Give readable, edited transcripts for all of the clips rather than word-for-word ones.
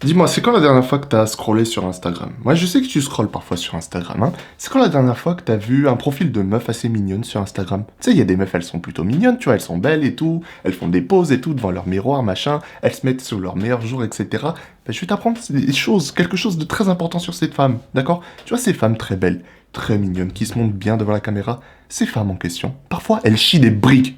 Dis-moi, c'est quand la dernière fois que t'as scrollé sur Instagram? Moi, je sais que tu scrolles parfois sur Instagram, hein. C'est quand la dernière fois que t'as vu un profil de meuf assez mignonne sur Instagram? Tu sais, il y a des meufs, elles sont plutôt mignonnes, tu vois, elles sont belles et tout, elles font des poses et tout devant leur miroir, machin, elles se mettent sur leur meilleur jour, etc. Ben, je vais t'apprendre des choses, quelque chose de très important sur ces femmes, d'accord? Tu vois, ces femmes très belles, très mignonnes, qui se montrent bien devant la caméra, ces femmes en question, parfois, elles chient des briques.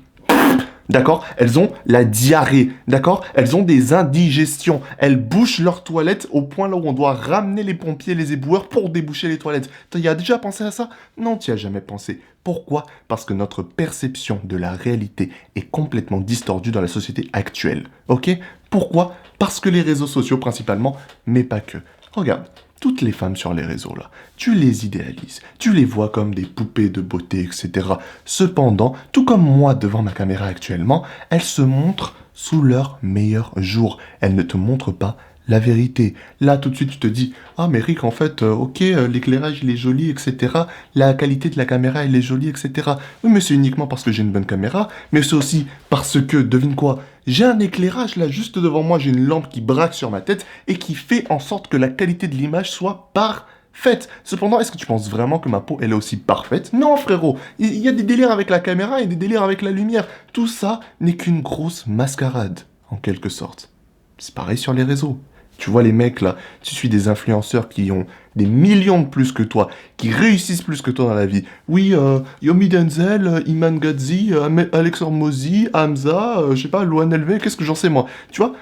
D'accord? Elles ont la diarrhée. D'accord? Elles ont des indigestions. Elles bouchent leurs toilettes au point là où on doit ramener les pompiers et les éboueurs pour déboucher les toilettes. Tu as déjà pensé à ça? Non, tu as jamais pensé. Pourquoi? Parce que notre perception de la réalité est complètement distordue dans la société actuelle. Ok? Pourquoi? Parce que les réseaux sociaux principalement, mais pas que. Regarde, toutes les femmes sur les réseaux là, tu les idéalises, tu les vois comme des poupées de beauté, etc. Cependant, tout comme moi devant ma caméra actuellement, elles se montrent sous leur meilleur jour. Elles ne te montrent pas la vérité. Là, tout de suite, tu te dis, ah, mais Rick, en fait, ok, l'éclairage, il est joli, etc. La qualité de la caméra, elle est jolie, etc. Oui, mais c'est uniquement parce que j'ai une bonne caméra, mais c'est aussi parce que, devine quoi, j'ai un éclairage là, juste devant moi, j'ai une lampe qui braque sur ma tête et qui fait en sorte que la qualité de l'image soit parfaite. Cependant, est-ce que tu penses vraiment que ma peau, elle est aussi parfaite? Non, frérot. Il y a des délires avec la caméra et des délires avec la lumière. Tout ça n'est qu'une grosse mascarade, en quelque sorte. C'est pareil sur les réseaux. Tu vois les mecs là, tu suis des influenceurs qui ont des millions de plus que toi, qui réussissent plus que toi dans la vie. Oui, Yomi Denzel, Iman Gadzhi, Alex Hormozy, Hamza, je sais pas, Loan LV, qu'est-ce que j'en sais moi. Tu vois,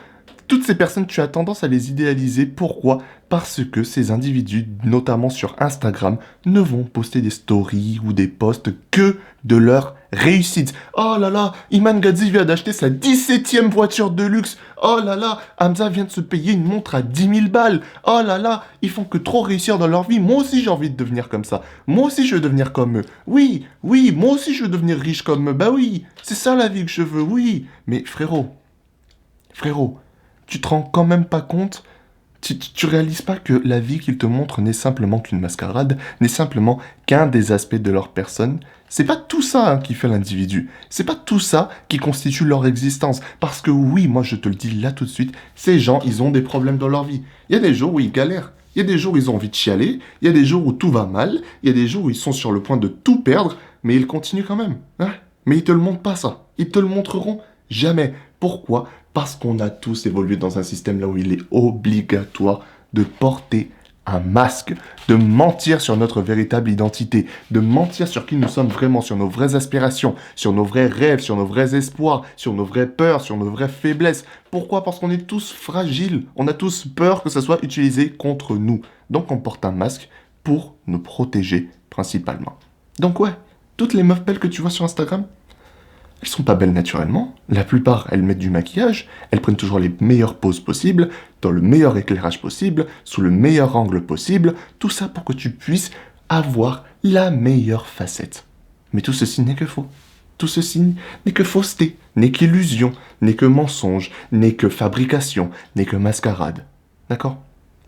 toutes ces personnes, tu as tendance à les idéaliser. Pourquoi? Parce que ces individus, notamment sur Instagram, ne vont poster des stories ou des posts que de leur réussite. Oh là là, Iman Gadzhi vient d'acheter sa 17e voiture de luxe. Oh là là, Hamza vient de se payer une montre à 10 000 balles. Oh là là, ils font que trop réussir dans leur vie. Moi aussi j'ai envie de devenir comme ça. Moi aussi je veux devenir comme eux. Oui, oui, moi aussi je veux devenir riche comme eux. Bah oui, c'est ça la vie que je veux, oui. Mais frérot, tu te rends quand même pas compte, tu réalises pas que la vie qu'ils te montrent n'est simplement qu'une mascarade, n'est simplement qu'un des aspects de leur personne. C'est pas tout ça qui fait l'individu. C'est pas tout ça qui constitue leur existence. Parce que oui, moi je te le dis là tout de suite, ces gens, ils ont des problèmes dans leur vie. Il y a des jours où ils galèrent. Il y a des jours où ils ont envie de chialer. Il y a des jours où tout va mal. Il y a des jours où ils sont sur le point de tout perdre. Mais ils continuent quand même. Hein. Mais ils te le montrent pas ça. Ils te le montreront jamais. Pourquoi? Parce qu'on a tous évolué dans un système là où il est obligatoire de porter un masque, de mentir sur notre véritable identité, de mentir sur qui nous sommes vraiment, sur nos vraies aspirations, sur nos vrais rêves, sur nos vrais espoirs, sur nos vraies peurs, sur nos vraies faiblesses. Pourquoi? Parce qu'on est tous fragiles. On a tous peur que ça soit utilisé contre nous. Donc on porte un masque pour nous protéger principalement. Donc ouais, toutes les meufs belles que tu vois sur Instagram, elles sont pas belles naturellement. La plupart, elles mettent du maquillage, elles prennent toujours les meilleures poses possibles, dans le meilleur éclairage possible, sous le meilleur angle possible, tout ça pour que tu puisses avoir la meilleure facette. Mais tout ceci n'est que faux. Tout ceci n'est que fausseté, n'est qu'illusion, n'est que mensonge, n'est que fabrication, n'est que mascarade. D'accord?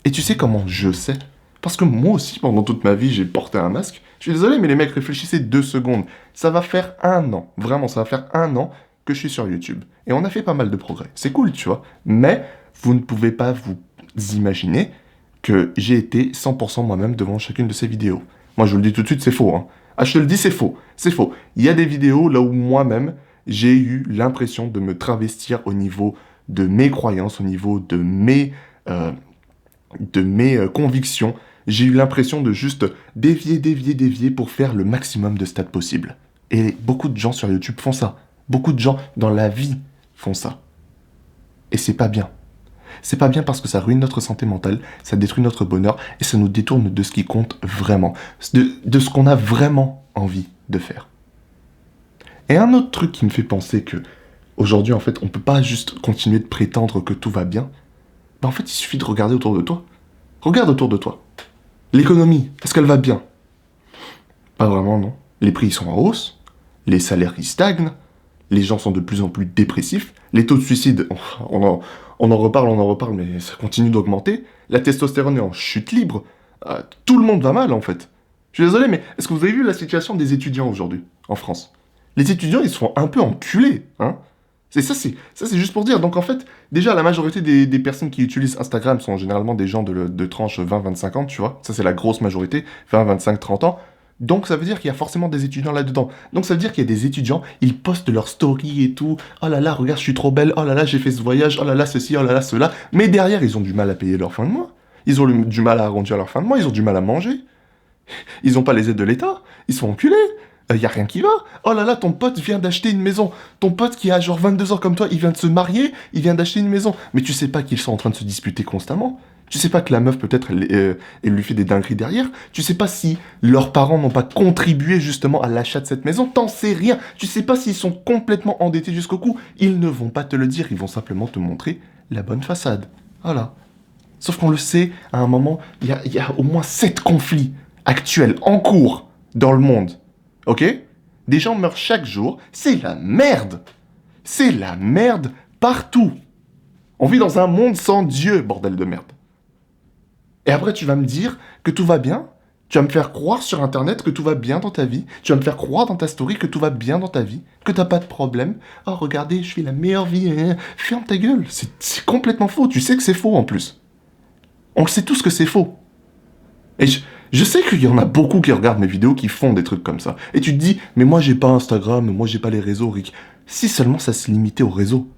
Et tu sais comment je sais? Parce que moi aussi, pendant toute ma vie, j'ai porté un masque. Je suis désolé, mais les mecs, réfléchissez 2 secondes. Ça va faire un an, vraiment, ça va faire un an que je suis sur YouTube. Et on a fait pas mal de progrès. C'est cool, tu vois. Mais vous ne pouvez pas vous imaginer que j'ai été 100% moi-même devant chacune de ces vidéos. Moi, je vous le dis tout de suite, c'est faux. Hein. Ah, je te le dis, c'est faux. C'est faux. Il y a des vidéos là où moi-même, j'ai eu l'impression de me travestir au niveau de mes croyances, au niveau euh, de mes convictions. J'ai eu l'impression de juste dévier pour faire le maximum de stats possible. Et beaucoup de gens sur YouTube font ça. Beaucoup de gens dans la vie font ça. Et c'est pas bien. C'est pas bien parce que ça ruine notre santé mentale, ça détruit notre bonheur et ça nous détourne de ce qui compte vraiment, de ce qu'on a vraiment envie de faire. Et un autre truc qui me fait penser que aujourd'hui, en fait, on peut pas juste continuer de prétendre que tout va bien. Ben, en fait, il suffit de regarder autour de toi. Regarde autour de toi. L'économie, est-ce qu'elle va bien? Pas vraiment, non. Les prix ils sont en hausse, les salaires ils stagnent, les gens sont de plus en plus dépressifs, les taux de suicide, on en reparle, mais ça continue d'augmenter, la testostérone est en chute libre, tout le monde va mal en fait. Je suis désolé, mais est-ce que vous avez vu la situation des étudiants aujourd'hui, en France? Les étudiants, ils se font un peu enculer, hein? C'est juste pour dire. Donc en fait, déjà, la majorité des personnes qui utilisent Instagram sont généralement des gens de tranche 20-25 ans, tu vois. Ça, c'est la grosse majorité, 20, 25, 30 ans. Donc ça veut dire qu'il y a forcément des étudiants là-dedans. Donc ça veut dire qu'il y a des étudiants, ils postent leurs stories et tout. Oh là là, regarde, je suis trop belle. Oh là là, j'ai fait ce voyage. Oh là là, ceci, oh là là, cela. Mais derrière, ils ont du mal à payer leur fin de mois. Ils ont du mal à arrondir leur fin de mois. Ils ont du mal à manger. Ils n'ont pas les aides de l'État. Ils sont enculés. Y a rien qui va. Oh là là, ton pote vient d'acheter une maison. Ton pote qui a genre 22 ans comme toi, il vient de se marier, il vient d'acheter une maison. Mais tu sais pas qu'ils sont en train de se disputer constamment. Tu sais pas que la meuf, peut-être, elle lui fait des dingueries derrière. Tu sais pas si leurs parents n'ont pas contribué justement à l'achat de cette maison. T'en sais rien. Tu sais pas s'ils sont complètement endettés jusqu'au cou. Ils ne vont pas te le dire. Ils vont simplement te montrer la bonne façade. Voilà. Sauf qu'on le sait, à un moment, il y a au moins 7 conflits actuels, en cours, dans le monde. Ok? Des gens meurent chaque jour. C'est la merde. C'est la merde partout. On vit dans un monde sans Dieu, bordel de merde. Et après, tu vas me dire que tout va bien. Tu vas me faire croire sur Internet que tout va bien dans ta vie. Tu vas me faire croire dans ta story que tout va bien dans ta vie. Que t'as pas de problème. Oh, regardez, je fais la meilleure vie. Ferme ta gueule. C'est complètement faux. Tu sais que c'est faux en plus. On le sait tous que c'est faux. Et je sais qu'il y en a beaucoup qui regardent mes vidéos qui font des trucs comme ça. Et tu te dis, mais moi j'ai pas Instagram, moi j'ai pas les réseaux, Rick. Si seulement ça se limitait au réseau.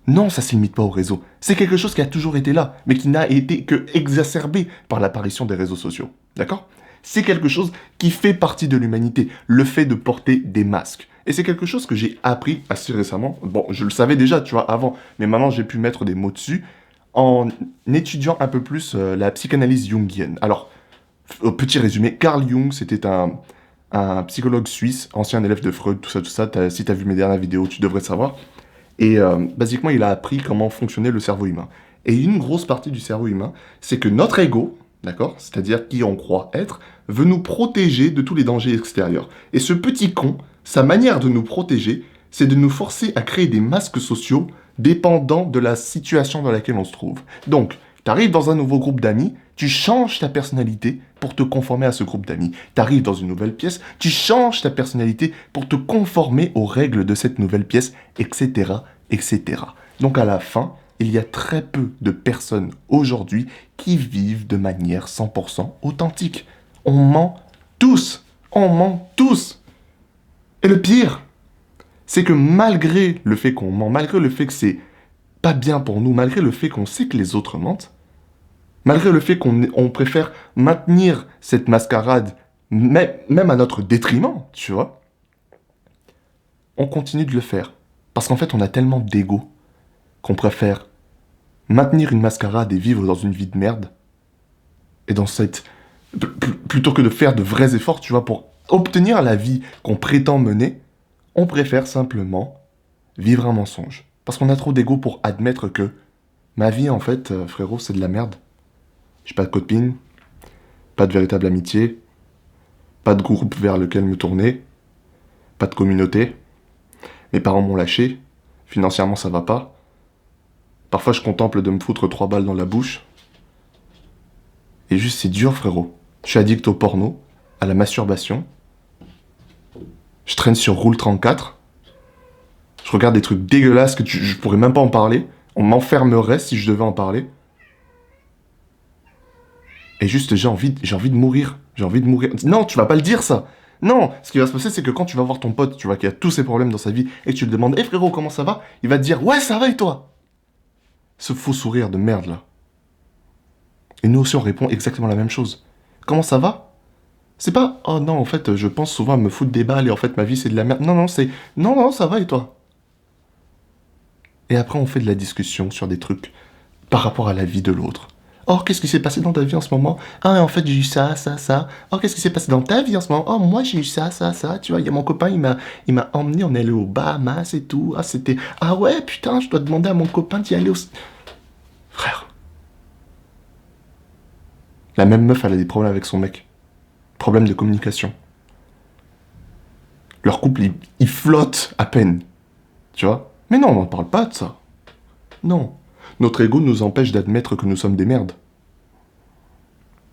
Non, ça se limite pas au réseau. C'est quelque chose qui a toujours été là, mais qui n'a été que exacerbé par l'apparition des réseaux sociaux. D'accord? C'est quelque chose qui fait partie de l'humanité, le fait de porter des masques. Et c'est quelque chose que j'ai appris assez récemment. Bon, je le savais déjà, tu vois, avant, mais maintenant j'ai pu mettre des mots dessus en étudiant un peu plus la psychanalyse jungienne. Alors, petit résumé, Carl Jung, c'était un psychologue suisse, ancien élève de Freud, tout ça. Si tu as vu mes dernières vidéos, tu devrais savoir. Et basiquement, il a appris comment fonctionnait le cerveau humain. Et une grosse partie du cerveau humain, c'est que notre ego, d'accord, c'est-à-dire qui on croit être, veut nous protéger de tous les dangers extérieurs. Et ce petit con, sa manière de nous protéger, c'est de nous forcer à créer des masques sociaux dépendant de la situation dans laquelle on se trouve. Donc, tu arrives dans un nouveau groupe d'amis, tu changes ta personnalité pour te conformer à ce groupe d'amis. Tu arrives dans une nouvelle pièce, tu changes ta personnalité pour te conformer aux règles de cette nouvelle pièce, etc., etc. Donc à la fin, il y a très peu de personnes aujourd'hui qui vivent de manière 100% authentique. On ment tous. On ment tous. Et le pire, c'est que malgré le fait qu'on ment, malgré le fait que c'est pas bien pour nous, malgré le fait qu'on sait que les autres mentent, malgré le fait qu'on préfère maintenir cette mascarade, même à notre détriment, tu vois, on continue de le faire. Parce qu'en fait, on a tellement d'ego qu'on préfère maintenir une mascarade et vivre dans une vie de merde, et dans cette... plutôt que de faire de vrais efforts, tu vois, pour obtenir la vie qu'on prétend mener, on préfère simplement vivre un mensonge. Parce qu'on a trop d'ego pour admettre que ma vie, en fait, frérot, c'est de la merde. J'ai pas de copine, pas de véritable amitié, pas de groupe vers lequel me tourner, pas de communauté. Mes parents m'ont lâché, financièrement ça va pas. Parfois je contemple de me foutre 3 balles dans la bouche. Et juste c'est dur, frérot. Je suis addict au porno, à la masturbation. Je traîne sur Roule 34. Je regarde des trucs dégueulasses que je pourrais même pas en parler. On m'enfermerait si je devais en parler. Et juste, j'ai envie de mourir. J'ai envie de mourir. Non, tu vas pas le dire, ça. Non, ce qui va se passer, c'est que quand tu vas voir ton pote, tu vois, qui a tous ses problèmes dans sa vie, et que tu lui demandes, hé frérot, comment ça va? Il va te dire, ouais, ça va et toi? Ce faux sourire de merde, là. Et nous aussi, on répond exactement la même chose. Comment ça va? C'est pas, oh non, en fait, je pense souvent à me foutre des balles, et en fait, ma vie, c'est de la merde. Non, non, c'est, non, non, ça va et toi? Et après, on fait de la discussion sur des trucs par rapport à la vie de l'autre. Oh, qu'est-ce qui s'est passé dans ta vie en ce moment? Ah, en fait, j'ai eu ça, ça, ça. Oh, qu'est-ce qui s'est passé dans ta vie en ce moment? Oh, moi, j'ai eu ça, ça, ça. Tu vois, il y a mon copain, il m'a emmené, on est allé aux Bahamas et tout. Ah, c'était... Ah ouais, putain, je dois demander à mon copain d'y aller au... Frère. La même meuf, elle a des problèmes avec son mec. Problème de communication. Leur couple, il flotte à peine. Tu vois? Mais non, on n'en parle pas de ça. Non. Notre ego nous empêche d'admettre que nous sommes des merdes.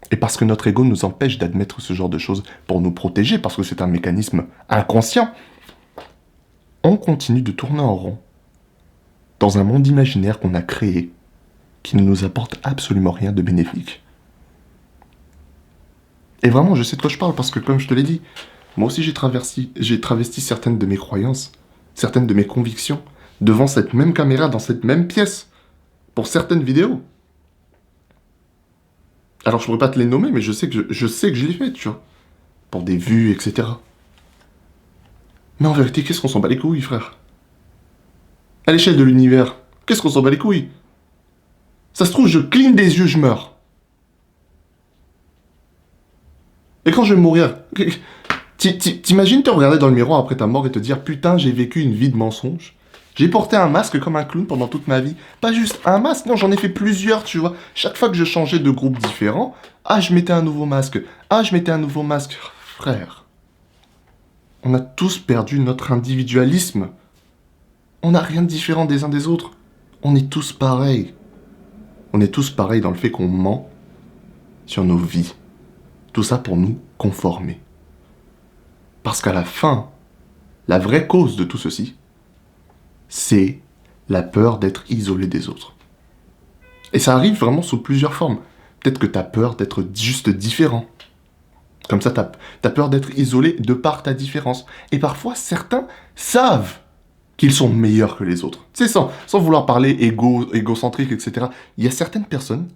Et parce que notre ego nous empêche d'admettre ce genre de choses pour nous protéger, parce que c'est un mécanisme inconscient, on continue de tourner en rond dans un monde imaginaire qu'on a créé, qui ne nous apporte absolument rien de bénéfique. Et vraiment, je sais de quoi je parle, parce que comme je te l'ai dit, moi aussi j'ai travesti certaines de mes croyances, certaines de mes convictions, devant cette même caméra, dans cette même pièce, pour certaines vidéos. Alors je pourrais pas te les nommer, mais je sais que je l'ai fait, tu vois. Pour des vues, etc. Mais en vérité, qu'est-ce qu'on s'en bat les couilles, frère? À l'échelle de l'univers, qu'est-ce qu'on s'en bat les couilles? Ça se trouve, je cligne des yeux, je meurs. Et quand je vais mourir, t'imagines te regarder dans le miroir après ta mort et te dire putain, j'ai vécu une vie de mensonge. J'ai porté un masque comme un clown pendant toute ma vie. Pas juste un masque, non, j'en ai fait plusieurs, tu vois. Chaque fois que je changeais de groupe différent, ah, je mettais un nouveau masque. Ah, je mettais un nouveau masque. Frère, on a tous perdu notre individualisme. On n'a rien de différent des uns des autres. On est tous pareils. On est tous pareils dans le fait qu'on ment sur nos vies. Tout ça pour nous conformer. Parce qu'à la fin, la vraie cause de tout ceci, c'est la peur d'être isolé des autres. Et ça arrive vraiment sous plusieurs formes. Peut-être que tu as peur d'être juste différent. Comme ça, t'as peur d'être isolé de par ta différence. Et parfois, certains savent qu'ils sont meilleurs que les autres. Tu sais, sans vouloir parler égocentrique, etc. Il y a certaines personnes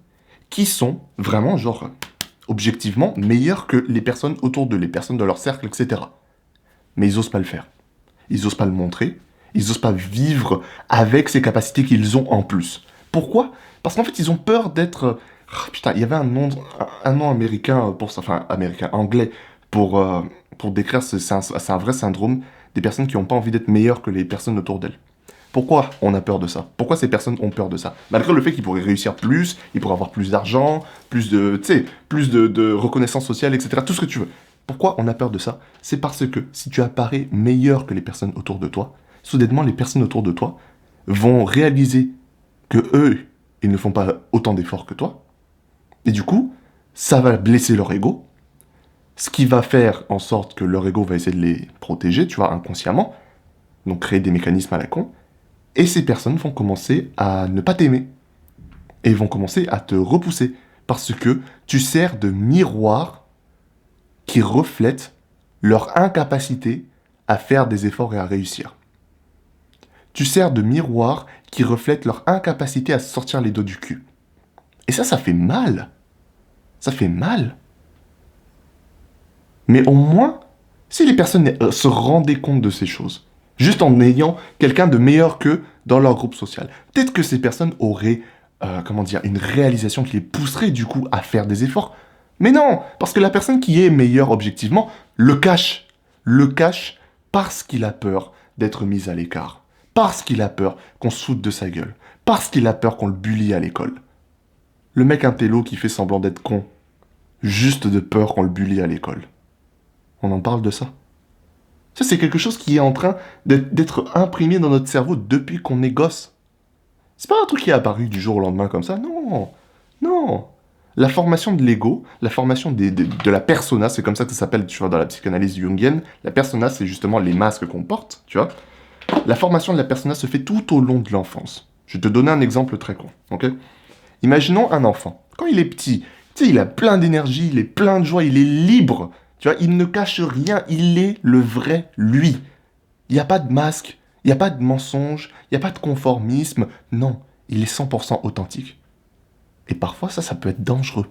qui sont vraiment, genre, objectivement, meilleures que les personnes autour d'eux, les personnes de leur cercle, etc. Mais ils osent pas le faire. Ils osent pas le montrer. Ils osent pas vivre avec ces capacités qu'ils ont en plus. Pourquoi? Parce qu'en fait, ils ont peur d'être... putain, il y avait un nom américain pour ça, enfin américain, anglais, pour décrire, c'est un vrai syndrome des personnes qui n'ont pas envie d'être meilleures que les personnes autour d'elles. Pourquoi on a peur de ça? Pourquoi ces personnes ont peur de ça? Malgré le fait qu'ils pourraient réussir plus, ils pourraient avoir plus d'argent, plus de reconnaissance sociale, etc. Tout ce que tu veux. Pourquoi on a peur de ça? C'est parce que si tu apparais meilleur que les personnes autour de toi, soudainement les personnes autour de toi vont réaliser que eux, ils ne font pas autant d'efforts que toi. Et du coup, ça va blesser leur ego, ce qui va faire en sorte que leur ego va essayer de les protéger, tu vois, inconsciemment, donc créer des mécanismes à la con, et ces personnes vont commencer à ne pas t'aimer, et vont commencer à te repousser, parce que tu sers de miroir qui reflète leur incapacité à faire des efforts et à réussir. Tu sers de miroir qui reflète leur incapacité à sortir les dos du cul. Et ça fait mal. Ça fait mal. Mais au moins, si les personnes se rendaient compte de ces choses, juste en ayant quelqu'un de meilleur qu'eux dans leur groupe social, peut-être que ces personnes auraient, une réalisation qui les pousserait du coup à faire des efforts. Mais non, parce que la personne qui est meilleure objectivement le cache. Le cache parce qu'il a peur d'être mis à l'écart. Parce qu'il a peur qu'on se foute de sa gueule. Parce qu'il a peur qu'on le bully à l'école. Le mec intello qui fait semblant d'être con, juste de peur qu'on le bully à l'école. On en parle de ça. Ça, c'est quelque chose qui est en train d'être imprimé dans notre cerveau depuis qu'on est gosse. C'est pas un truc qui est apparu du jour au lendemain comme ça, non. Non. La formation de l'ego, la formation de la persona, c'est comme ça que ça s'appelle, tu vois, dans la psychanalyse jungienne. La persona, c'est justement les masques qu'on porte, tu vois. La formation de la persona se fait tout au long de l'enfance. Je vais te donner un exemple très con, ok? Imaginons un enfant. Quand il est petit, tu sais, il a plein d'énergie, il est plein de joie, il est libre. Tu vois, il ne cache rien, il est le vrai lui. Il n'y a pas de masque, il n'y a pas de mensonge, il n'y a pas de conformisme. Non, il est 100% authentique. Et parfois, ça peut être dangereux.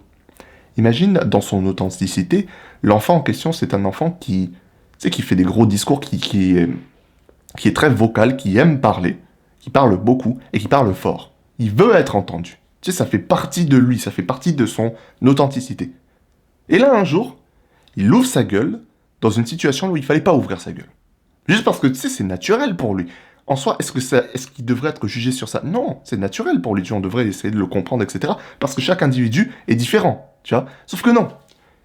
Imagine, dans son authenticité, l'enfant en question, c'est un enfant qui fait des gros discours, qui est très vocal, qui aime parler, qui parle beaucoup et qui parle fort. Il veut être entendu. Tu sais, ça fait partie de lui, ça fait partie de son authenticité. Et là, un jour, il ouvre sa gueule dans une situation où il fallait pas ouvrir sa gueule. Juste parce que, tu sais, c'est naturel pour lui. En soi, est-ce qu'il devrait être jugé sur ça? Non, c'est naturel pour lui, tu vois, on devrait essayer de le comprendre, etc. Parce que chaque individu est différent, tu vois. Sauf que non,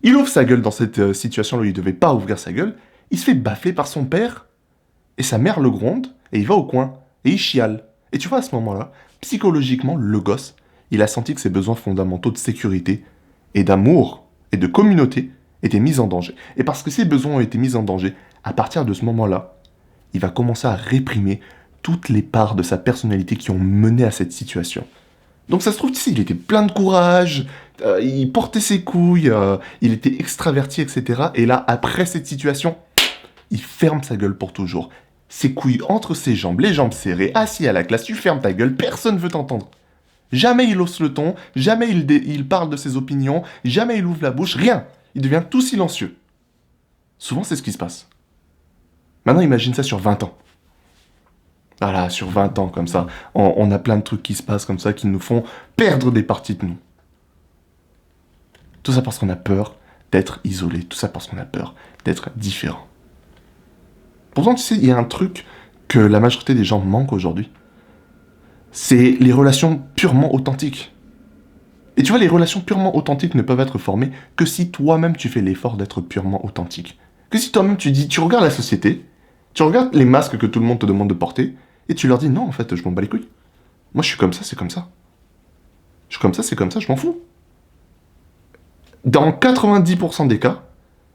il ouvre sa gueule dans cette situation où il devait pas ouvrir sa gueule, il se fait baffer par son père, et sa mère le gronde, et il va au coin, et il chiale. Et tu vois, à ce moment-là, psychologiquement, le gosse, il a senti que ses besoins fondamentaux de sécurité, et d'amour, et de communauté, étaient mis en danger. Et parce que ses besoins ont été mis en danger, à partir de ce moment-là, il va commencer à réprimer toutes les parts de sa personnalité qui ont mené à cette situation. Donc ça se trouve, tu sais, il était plein de courage, il portait ses couilles, il était extraverti, etc. Et là, après cette situation, il ferme sa gueule pour toujours. Ses couilles entre ses jambes, les jambes serrées, assis à la classe, tu fermes ta gueule, personne veut t'entendre. Jamais il hausse le ton, jamais il parle de ses opinions, jamais il ouvre la bouche, rien. Il devient tout silencieux. Souvent, c'est ce qui se passe. Maintenant, imagine ça sur 20 ans. Voilà, sur 20 ans, comme ça, on a plein de trucs qui se passent comme ça, qui nous font perdre des parties de nous. Tout ça parce qu'on a peur d'être isolé, tout ça parce qu'on a peur d'être différent. Pourtant, tu sais, il y a un truc que la majorité des gens manquent aujourd'hui. C'est les relations purement authentiques. Et tu vois, les relations purement authentiques ne peuvent être formées que si toi-même tu fais l'effort d'être purement authentique. Que si toi-même tu regardes la société, tu regardes les masques que tout le monde te demande de porter, et tu leur dis non, en fait, je m'en bats les couilles. Moi, je suis comme ça, c'est comme ça. Je suis comme ça, c'est comme ça, je m'en fous. Dans 90% des cas,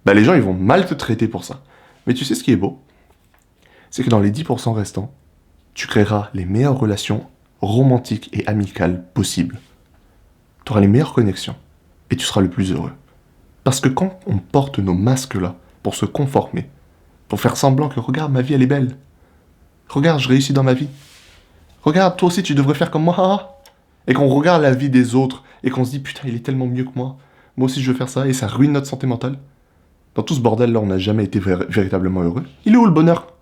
bah, les gens, ils vont mal te traiter pour ça. Mais tu sais ce qui est beau? C'est que dans les 10% restants, tu créeras les meilleures relations romantiques et amicales possibles. Tu auras les meilleures connexions, et tu seras le plus heureux. Parce que quand on porte nos masques-là, pour se conformer, pour faire semblant que regarde, ma vie, elle est belle. Regarde, je réussis dans ma vie. Regarde, toi aussi, tu devrais faire comme moi. Et qu'on regarde la vie des autres et qu'on se dit, putain, il est tellement mieux que moi. Moi aussi, je veux faire ça et ça ruine notre santé mentale. Dans tout ce bordel-là, on n'a jamais été véritablement heureux. Il est où le bonheur?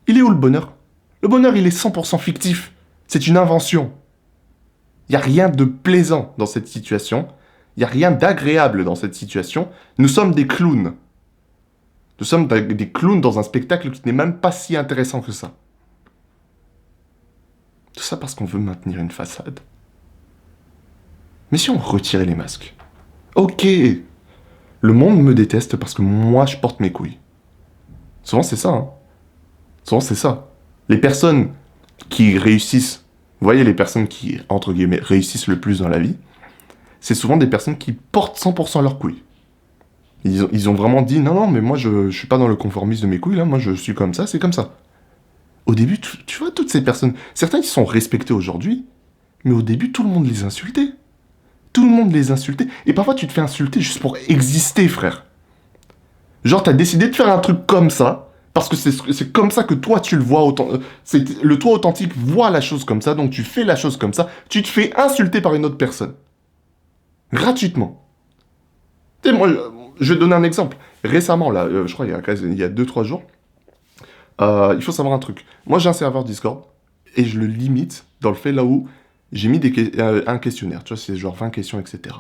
Il est où le bonheur? Le bonheur, il est 100% fictif. C'est une invention. Il n'y a rien de plaisant dans cette situation. Il n'y a rien d'agréable dans cette situation. Nous sommes des clowns. Nous sommes des clowns dans un spectacle qui n'est même pas si intéressant que ça. Tout ça parce qu'on veut maintenir une façade. Mais si on retirait les masques? Ok, le monde me déteste parce que moi je porte mes couilles. Souvent c'est ça, hein. Souvent c'est ça. Les personnes qui réussissent, vous voyez les personnes qui, entre guillemets, réussissent le plus dans la vie, c'est souvent des personnes qui portent 100% leurs couilles. Ils ont vraiment dit, non, mais moi je suis pas dans le conformisme de mes couilles, là, moi je suis comme ça, c'est comme ça. Au début, tu vois, toutes ces personnes, certains qui sont respectés aujourd'hui, mais au début, tout le monde les insultait. Tout le monde les insultait. Et parfois, tu te fais insulter juste pour exister, frère. Genre, t'as décidé de faire un truc comme ça, parce que c'est comme ça que toi, tu le vois. Le toi authentique voit la chose comme ça, donc tu fais la chose comme ça. Tu te fais insulter par une autre personne. Gratuitement. Tu sais, moi, je vais te donner un exemple. Récemment, là, je crois il y a 2-3 jours, il faut savoir un truc. Moi, j'ai un serveur Discord, et je le limite dans le fait là où j'ai mis un questionnaire. Tu vois, c'est genre 20 questions, etc.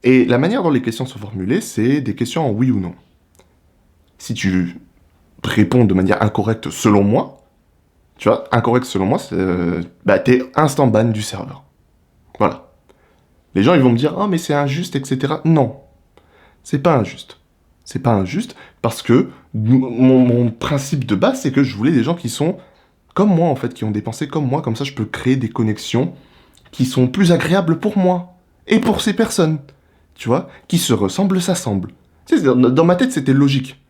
Et la manière dont les questions sont formulées, c'est des questions en oui ou non. Si tu réponds de manière incorrecte selon moi, tu vois, incorrect selon moi, t'es instant ban du serveur. Voilà. Les gens, ils vont me dire, ah, mais c'est injuste, etc. Non, c'est pas injuste. C'est pas injuste parce que mon principe de base, c'est que je voulais des gens qui sont comme moi, en fait, qui ont des pensées comme moi. Comme ça, je peux créer des connexions qui sont plus agréables pour moi et pour ces personnes. Tu vois, qui se ressemblent, s'assemblent. Tu sais, dans ma tête, c'était logique.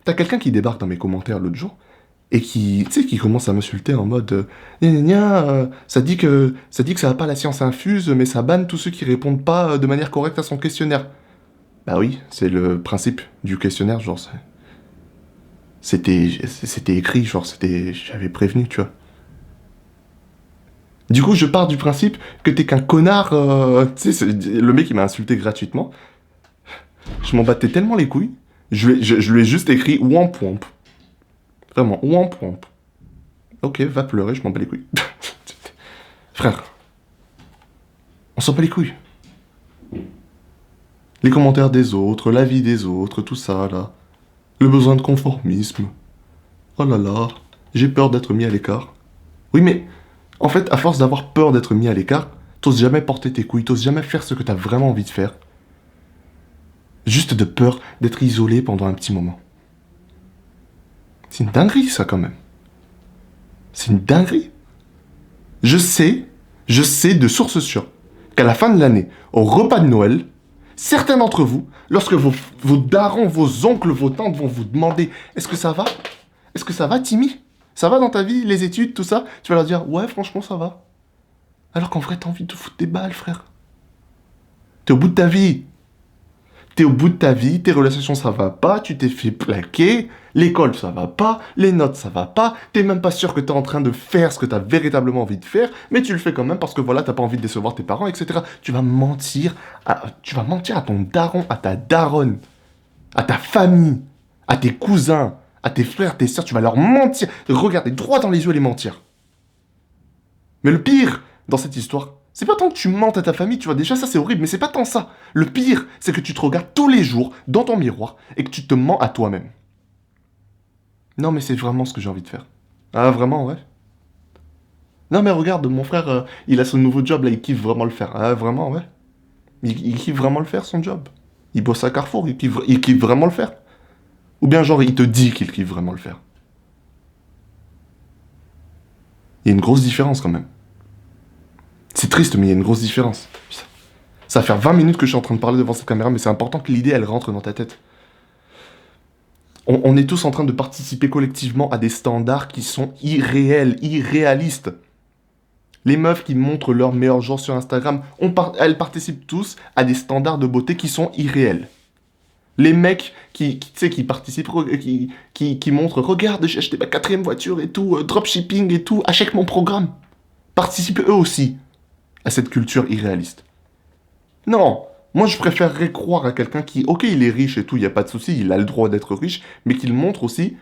T'as quelqu'un qui débarque dans mes commentaires l'autre jour et qui commence à m'insulter en mode ça dit que ça va pas la science infuse, mais ça banne tous ceux qui répondent pas de manière correcte à son questionnaire. Bah oui, c'est le principe du questionnaire, genre c'était écrit, genre j'avais prévenu, tu vois. Du coup, je pars du principe que t'es qu'un connard, tu sais, le mec il m'a insulté gratuitement. Je m'en battais tellement les couilles, je lui ai juste écrit wamp wamp. Vraiment, wamp wamp. Ok, va pleurer, je m'en bats les couilles. Frère, on s'en bat les couilles. Les commentaires des autres, la vie des autres, tout ça, là. Le besoin de conformisme. Oh là là, j'ai peur d'être mis à l'écart. Oui, mais, en fait, à force d'avoir peur d'être mis à l'écart, t'oses jamais porter tes couilles, t'oses jamais faire ce que t'as vraiment envie de faire. Juste de peur d'être isolé pendant un petit moment. C'est une dinguerie, ça, quand même. C'est une dinguerie. Je sais de source sûre, qu'à la fin de l'année, au repas de Noël, certains d'entre vous, lorsque vos darons, vos oncles, vos tantes vont vous demander « Est-ce que ça va ? Est-ce que ça va, Timmy ? Ça va dans ta vie, les études, tout ça? Tu vas leur dire, ouais, franchement, ça va. Alors qu'en vrai, t'as envie de te foutre des balles, frère. T'es au bout de ta vie. T'es au bout de ta vie, tes relations ça va pas, tu t'es fait plaquer, l'école ça va pas, les notes ça va pas, t'es même pas sûr que t'es en train de faire ce que t'as véritablement envie de faire, mais tu le fais quand même parce que voilà, t'as pas envie de décevoir tes parents, etc. Tu vas mentir à ton daron, à ta daronne, à ta famille, à tes cousins, à tes frères, tes sœurs, tu vas leur mentir, regarder droit dans les yeux et les mentir. Mais le pire dans cette histoire, c'est pas tant que tu mentes à ta famille, tu vois, déjà ça c'est horrible, mais c'est pas tant ça. Le pire, c'est que tu te regardes tous les jours dans ton miroir et que tu te mens à toi-même. Non mais c'est vraiment ce que j'ai envie de faire. Ah vraiment, ouais. Non mais regarde, mon frère, il a son nouveau job là, il kiffe vraiment le faire. Ah vraiment, ouais. Il kiffe vraiment le faire son job. Il bosse à Carrefour, il kiffe vraiment le faire. Ou bien genre il te dit qu'il kiffe vraiment le faire. Il y a une grosse différence quand même. C'est triste, mais il y a une grosse différence. Putain. Ça va faire 20 minutes que je suis en train de parler devant cette caméra, mais c'est important que l'idée, elle rentre dans ta tête. On est tous en train de participer collectivement à des standards qui sont irréels, irréalistes. Les meufs qui montrent leurs meilleurs jours sur Instagram, elles participent tous à des standards de beauté qui sont irréels. Les mecs tu sais, qui participent, qui montrent, regarde, j'ai acheté ma 4e voiture et tout, dropshipping et tout, achète mon programme. Participent eux aussi à cette culture irréaliste. Non, moi je préférerais croire à quelqu'un qui, ok, il est riche et tout, il n'y a pas de souci, il a le droit d'être riche, mais qu'il montre aussi,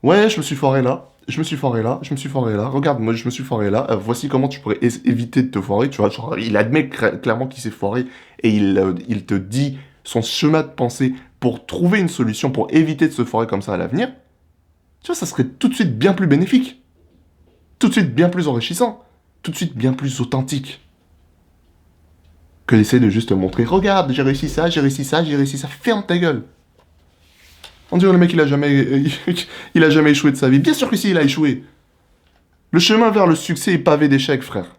ouais, je me suis foiré là, je me suis foiré là, je me suis foiré là, regarde, moi je me suis foiré là, voici comment tu pourrais éviter de te foirer, tu vois, genre, il admet clairement qu'il s'est foiré et il te dit son chemin de pensée pour trouver une solution, pour éviter de se foirer comme ça à l'avenir. Tu vois, ça serait tout de suite bien plus bénéfique, tout de suite bien plus enrichissant, tout de suite bien plus authentique que d'essayer de juste te montrer, regarde, j'ai réussi ça, j'ai réussi ça, j'ai réussi ça, ferme ta gueule. On dirait le mec, il a jamais échoué de sa vie. Bien sûr que si, il a échoué. Le chemin vers le succès est pavé d'échecs, frère.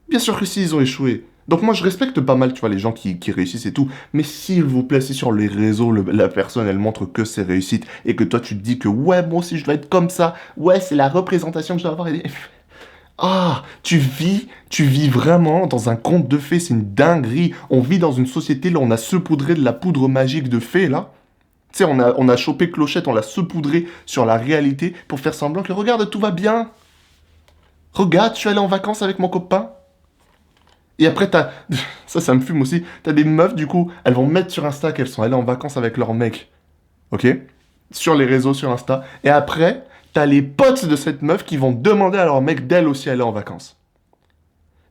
Bien sûr que si, ils ont échoué. Donc moi, je respecte pas mal, tu vois, les gens qui réussissent et tout. Mais s'il vous plaît, si sur les réseaux, la personne, elle montre que ses réussites, et que toi, tu te dis que, ouais, moi aussi, je dois être comme ça, ouais, c'est la représentation que je dois avoir. Ah, tu vis vraiment dans un conte de fées, c'est une dinguerie. On vit dans une société, là, on a saupoudré de la poudre magique de fées, là. Tu sais, on a chopé Clochette, on l'a saupoudré sur la réalité pour faire semblant que, regarde, tout va bien. Regarde, je suis allé en vacances avec mon copain. Et après, ça me fume aussi. T'as des meufs, du coup, elles vont mettre sur Insta qu'elles sont allées en vacances avec leur mec. Ok? Sur les réseaux, sur Insta. Et après, t'as les potes de cette meuf qui vont demander à leur mec d'elle aussi aller en vacances.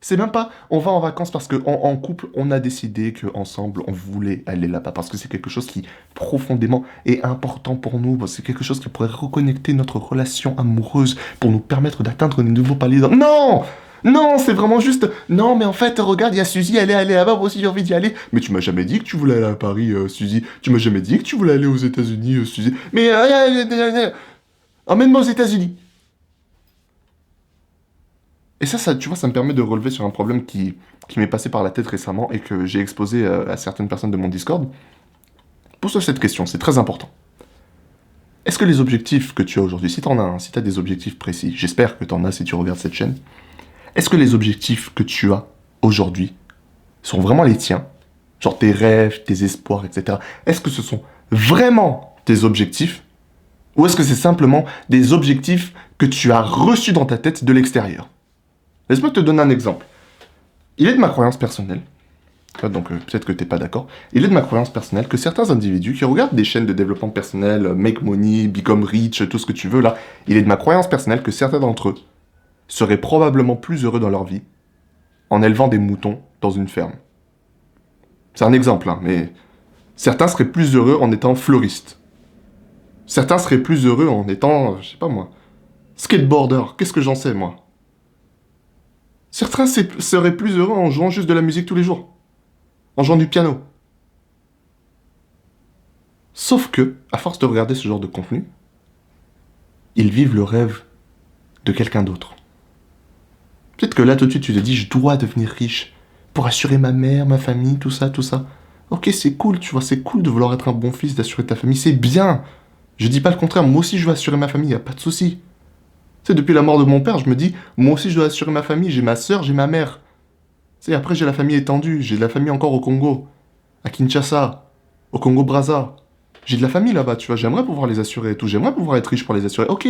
C'est même pas, on va en vacances parce qu'en couple, on a décidé qu'ensemble, on voulait aller là-bas. Parce que c'est quelque chose qui, profondément, est important pour nous. C'est quelque chose qui pourrait reconnecter notre relation amoureuse pour nous permettre d'atteindre de nouveaux paliers. Non! Non, c'est vraiment juste... Non, mais en fait, regarde, il y a Suzy, elle est allée là-bas, moi aussi j'ai envie d'y aller. Mais tu m'as jamais dit que tu voulais aller à Paris, Suzy. Tu m'as jamais dit que tu voulais aller aux États-Unis, Suzy. Mais... emmène-moi aux États-Unis. Et ça, tu vois, ça me permet de relever sur un problème qui m'est passé par la tête récemment et que j'ai exposé à certaines personnes de mon Discord. Pose-toi cette question, c'est très important. Est-ce que les objectifs que tu as aujourd'hui, si t'en as un, si t'as des objectifs précis, j'espère que t'en as si tu regardes cette chaîne, est-ce que les objectifs que tu as aujourd'hui sont vraiment les tiens? Genre tes rêves, tes espoirs, etc. Est-ce que ce sont vraiment tes objectifs? Ou est-ce que c'est simplement des objectifs que tu as reçus dans ta tête de l'extérieur? Laisse-moi te donner un exemple. Il est de ma croyance personnelle, donc peut-être que t'es pas d'accord, il est de ma croyance personnelle que certains individus qui regardent des chaînes de développement personnel, Make Money, Become Rich, tout ce que tu veux là, il est de ma croyance personnelle que certains d'entre eux seraient probablement plus heureux dans leur vie en élevant des moutons dans une ferme. C'est un exemple, hein, mais certains seraient plus heureux en étant fleuristes. Certains seraient plus heureux en étant, je sais pas moi, skateboarder, qu'est-ce que j'en sais moi? Certains seraient plus heureux en jouant juste de la musique tous les jours. En jouant du piano. Sauf que, à force de regarder ce genre de contenu, ils vivent le rêve de quelqu'un d'autre. Peut-être que là, tout de suite, tu te dis, je dois devenir riche pour assurer ma mère, ma famille, tout ça, tout ça. Ok, c'est cool, tu vois, c'est cool de vouloir être un bon fils, d'assurer ta famille, c'est bien. Je dis pas le contraire, moi aussi je veux assurer ma famille, y a pas de souci. Tu sais, depuis la mort de mon père, je me dis, moi aussi je dois assurer ma famille, j'ai ma soeur, j'ai ma mère. Tu sais, après j'ai la famille étendue, j'ai de la famille encore au Congo, à Kinshasa, au Congo-Brazza. J'ai de la famille là-bas, tu vois, j'aimerais pouvoir les assurer et tout, j'aimerais pouvoir être riche pour les assurer, ok.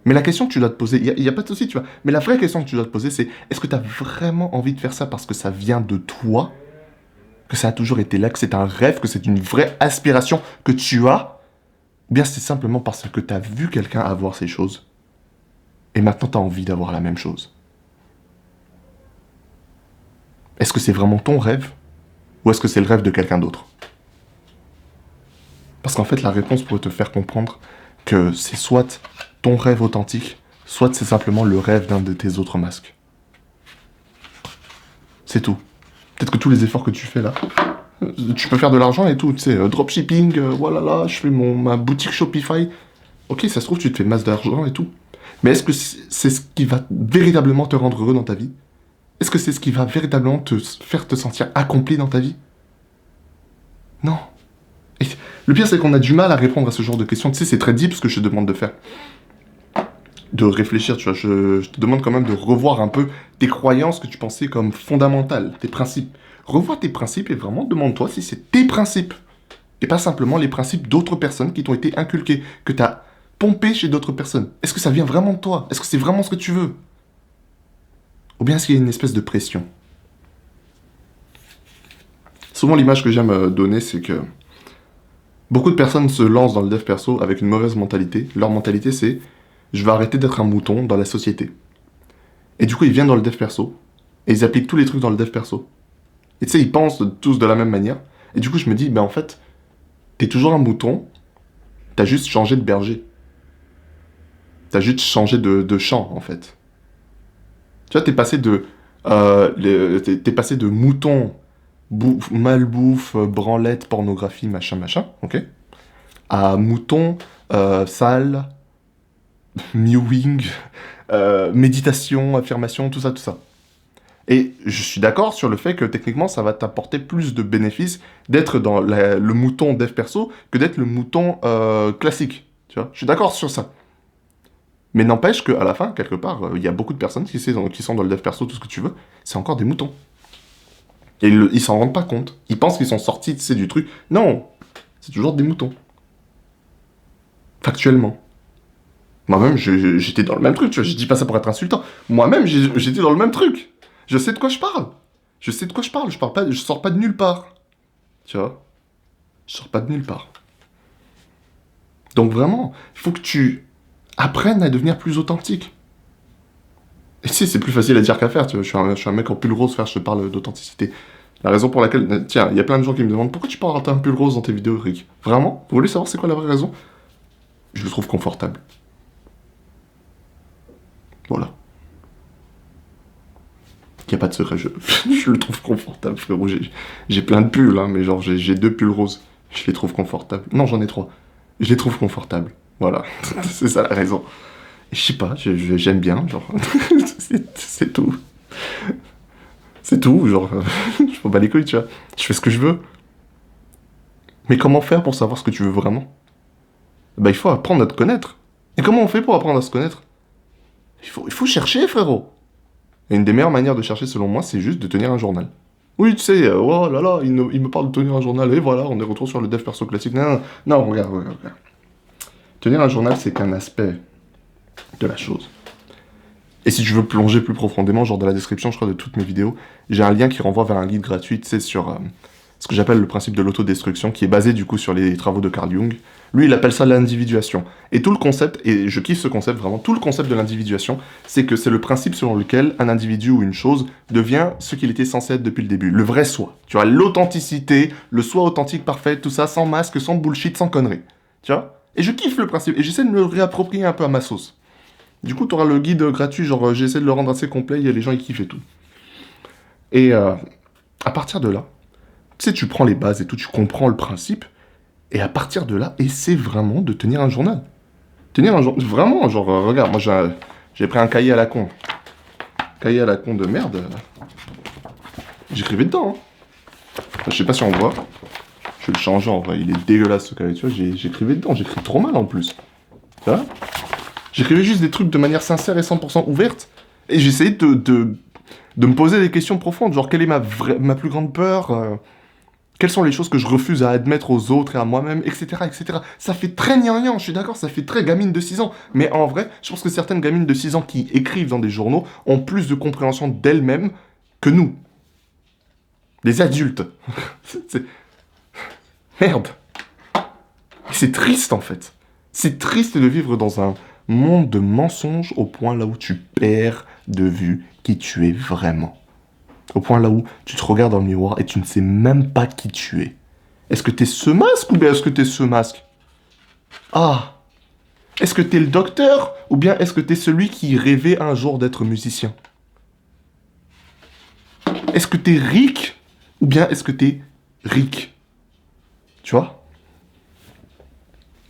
Mais la question que tu dois te poser, il y a pas de souci, tu vois, mais la vraie question que tu dois te poser, c'est est-ce que tu as vraiment envie de faire ça parce que ça vient de toi, que ça a toujours été là, que c'est un rêve, que c'est une vraie aspiration que tu as, ou bien c'est simplement parce que tu as vu quelqu'un avoir ces choses, et maintenant tu as envie d'avoir la même chose. Est-ce que c'est vraiment ton rêve, ou est-ce que c'est le rêve de quelqu'un d'autre? Parce qu'en fait, la réponse pourrait te faire comprendre que c'est soit ton rêve authentique, soit c'est simplement le rêve d'un de tes autres masques. C'est tout. Peut-être que tous les efforts que tu fais là, tu peux faire de l'argent et tout, tu sais, dropshipping, voilà là, je fais ma boutique Shopify. Ok, ça se trouve, tu te fais masse d'argent et tout. Mais est-ce que c'est ce qui va véritablement te rendre heureux dans ta vie? Est-ce que c'est ce qui va véritablement te faire te sentir accompli dans ta vie? Non. Et le pire, c'est qu'on a du mal à répondre à ce genre de questions. Tu sais, c'est très deep ce que je te demande de faire. De réfléchir, tu vois. Je te demande quand même de revoir un peu tes croyances que tu pensais comme fondamentales, tes principes. Revois tes principes et vraiment demande-toi si c'est tes principes. Et pas simplement les principes d'autres personnes qui t'ont été inculqués, que tu as pompé chez d'autres personnes. Est-ce que ça vient vraiment de toi? Est-ce que c'est vraiment ce que tu veux? Ou bien est-ce qu'il y a une espèce de pression? Souvent, l'image que j'aime donner, c'est que beaucoup de personnes se lancent dans le dev perso avec une mauvaise mentalité. Leur mentalité, c'est je vais arrêter d'être un mouton dans la société. Et du coup, ils viennent dans le dev perso et ils appliquent tous les trucs dans le dev perso. Et tu sais, ils pensent tous de la même manière. Et du coup, je me dis, ben en fait, t'es toujours un mouton, t'as juste changé de berger. T'as juste changé de champ, en fait. Tu vois, t'es passé de mouton, malbouffe, branlette, pornographie, machin, machin, ok, à mouton, sale, mewing, méditation, affirmation, tout ça, tout ça. Et je suis d'accord sur le fait que techniquement, ça va t'apporter plus de bénéfices d'être dans le mouton dev perso que d'être le mouton classique. Tu vois, je suis d'accord sur ça. Mais n'empêche qu'à la fin, quelque part, il y a beaucoup de personnes qui sont dans le dev perso, tout ce que tu veux, c'est encore des moutons. Et ils s'en rendent pas compte. Ils pensent qu'ils sont sortis, tu sais, du truc. Non, c'est toujours des moutons. Factuellement. Moi-même, j'étais dans le même truc, tu vois, je dis pas ça pour être insultant. Moi-même, j'étais dans le même truc. Je sais de quoi je parle. Je sais de quoi je parle. Je sors pas de nulle part. Tu vois? Je sors pas de nulle part. Donc vraiment, il faut que tu apprennes à devenir plus authentique. Et tu sais, c'est plus facile à dire qu'à faire, tu vois. Je suis un mec en pull rose, frère, je te parle d'authenticité. La raison pour laquelle... Tiens, il y a plein de gens qui me demandent pourquoi tu parles un pull rose dans tes vidéos, Rick? Vraiment? Vous voulez savoir c'est quoi la vraie raison? Je le trouve confortable. Voilà. Il n'y a pas de secret, je le trouve confortable, frérot. J'ai plein de pulls, hein, mais genre, j'ai 2 pulls roses. Je les trouve confortables. Non, j'en ai 3. Je les trouve confortables. Voilà. C'est ça la raison. Je sais pas, j'aime bien, genre... c'est tout. C'est tout, genre... je m'en bats les couilles, tu vois. Je fais ce que je veux. Mais comment faire pour savoir ce que tu veux vraiment? Bah, il faut apprendre à te connaître. Et comment on fait pour apprendre à se connaître? Il faut chercher, frérot. Et une des meilleures manières de chercher, selon moi, c'est juste de tenir un journal. Oui, tu sais, oh là là, il me parle de tenir un journal, et voilà, on est retour sur le dev perso classique. Non, non, non, regarde. Tenir un journal, c'est qu'un aspect de la chose. Et si tu veux plonger plus profondément, genre dans la description, je crois, de toutes mes vidéos, j'ai un lien qui renvoie vers un guide gratuit, tu sais, sur ce que j'appelle le principe de l'autodestruction, qui est basé du coup sur les travaux de Carl Jung. Lui, il appelle ça l'individuation. Et tout le concept, et je kiffe ce concept vraiment, tout le concept de l'individuation, c'est que c'est le principe selon lequel un individu ou une chose devient ce qu'il était censé être depuis le début. Le vrai soi. Tu vois, l'authenticité, le soi authentique parfait, tout ça, sans masque, sans bullshit, sans conneries. Tu vois? Et je kiffe le principe, et j'essaie de me le réapproprier un peu à ma sauce. Du coup, tu auras le guide gratuit, genre j'essaie de le rendre assez complet, les gens ils kiffent et tout. Et à partir de là, tu sais, tu prends les bases et tout, tu comprends le principe, et à partir de là, essaie vraiment de tenir un journal. Tenir un journal, vraiment, genre, regarde, moi j'ai pris un cahier à la con. Cahier à la con de merde. J'écrivais dedans, hein. Je sais pas si on voit. Je vais le changer en vrai, il est dégueulasse ce cahier, tu vois, j'écrivais dedans, j'écris trop mal en plus. Tu vois? J'écrivais juste des trucs de manière sincère et 100% ouverte. Et j'essayais de me poser des questions profondes, genre quelle est ma plus grande peur, quelles sont les choses que je refuse à admettre aux autres et à moi-même, etc., etc. Ça fait très gnangnan, je suis d'accord, ça fait très gamine de 6 ans. Mais en vrai, je pense que certaines gamines de 6 ans qui écrivent dans des journaux ont plus de compréhension d'elles-mêmes que nous. Les adultes. C'est... Merde. C'est triste en fait. C'est triste de vivre dans un monde de mensonges au point là où tu perds de vue qui tu es vraiment. Au point là où tu te regardes dans le miroir et tu ne sais même pas qui tu es. Est-ce que t'es ce masque ou bien est-ce que t'es ce masque? Ah! Est-ce que t'es le docteur ou bien est-ce que t'es celui qui rêvait un jour d'être musicien? Est-ce que t'es Rick ou bien est-ce que t'es Rick? Tu vois?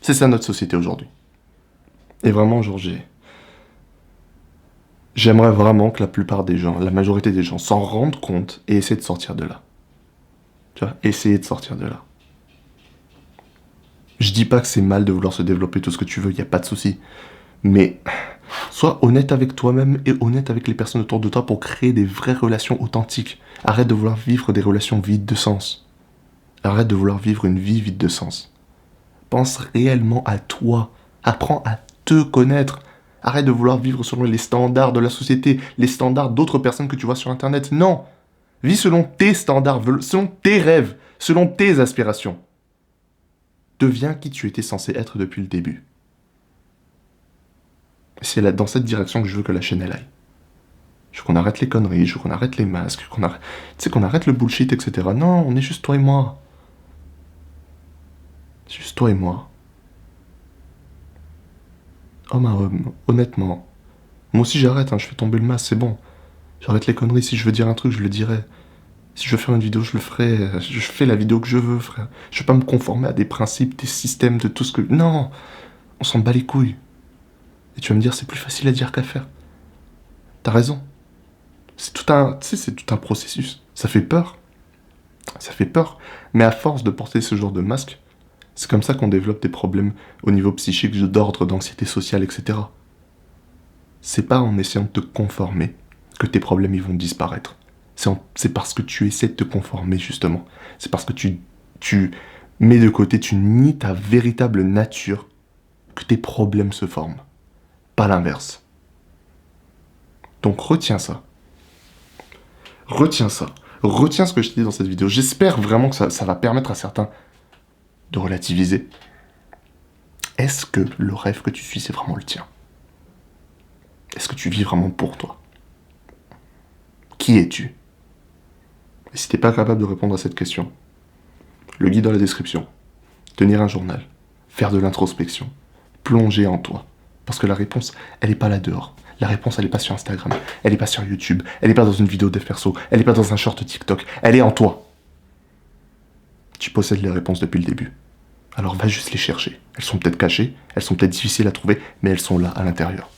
C'est ça notre société aujourd'hui. Et vraiment, genre, j'aimerais vraiment que la plupart des gens, la majorité des gens, s'en rendent compte et essaient de sortir de là. Tu vois, essayer de sortir de là. Je dis pas que c'est mal de vouloir se développer tout ce que tu veux, y a pas de souci. Mais sois honnête avec toi-même et honnête avec les personnes autour de toi pour créer des vraies relations authentiques. Arrête de vouloir vivre des relations vides de sens. Arrête de vouloir vivre une vie vide de sens. Pense réellement à toi. Apprends à te connaître. Arrête de vouloir vivre selon les standards de la société, les standards d'autres personnes que tu vois sur Internet. Non. Vis selon tes standards, selon tes rêves, selon tes aspirations. Deviens qui tu étais censé être depuis le début. C'est dans cette direction que je veux que la chaîne elle aille. Je veux qu'on arrête les conneries, je veux qu'on arrête les masques, qu'on arrête le bullshit, etc. Non, on est juste toi et moi. C'est juste toi et moi. Homme à homme, honnêtement. Moi aussi j'arrête, hein, je fais tomber le masque, c'est bon. J'arrête les conneries, si je veux dire un truc, je le dirai. Si je veux faire une vidéo, je le ferai. Je fais la vidéo que je veux, frère. Je veux pas me conformer à des principes, des systèmes, de tout ce que... Non. On s'en bat les couilles. Et tu vas me dire, c'est plus facile à dire qu'à faire. T'as raison. C'est tout un... Tu sais, c'est tout un processus. Ça fait peur. Ça fait peur. Mais à force de porter ce genre de masque, c'est comme ça qu'on développe des problèmes au niveau psychique, d'ordre, d'anxiété sociale, etc. C'est pas en essayant de te conformer que tes problèmes ils vont disparaître. C'est parce que tu essaies de te conformer, justement. C'est parce que tu mets de côté, tu nies ta véritable nature que tes problèmes se forment. Pas l'inverse. Donc retiens ça. Retiens ça. Retiens ce que je t'ai dit dans cette vidéo. J'espère vraiment que ça va permettre à certains de relativiser. Est-ce que le rêve que tu suis, c'est vraiment le tien? Est-ce que tu vis vraiment pour toi? Qui es-tu? Et si t'es pas capable de répondre à cette question, le guide dans la description, tenir un journal, faire de l'introspection, plonger en toi. Parce que la réponse, elle n'est pas là dehors. La réponse, elle n'est pas sur Instagram, elle n'est pas sur YouTube, elle n'est pas dans une vidéo dev perso, elle n'est pas dans un short TikTok, elle est en toi. Tu possèdes les réponses depuis le début. Alors va juste les chercher. Elles sont peut-être cachées, elles sont peut-être difficiles à trouver, mais elles sont là, à l'intérieur.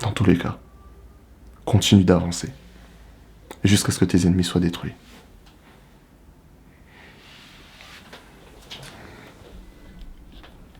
Dans tous les cas, continue d'avancer, jusqu'à ce que tes ennemis soient détruits.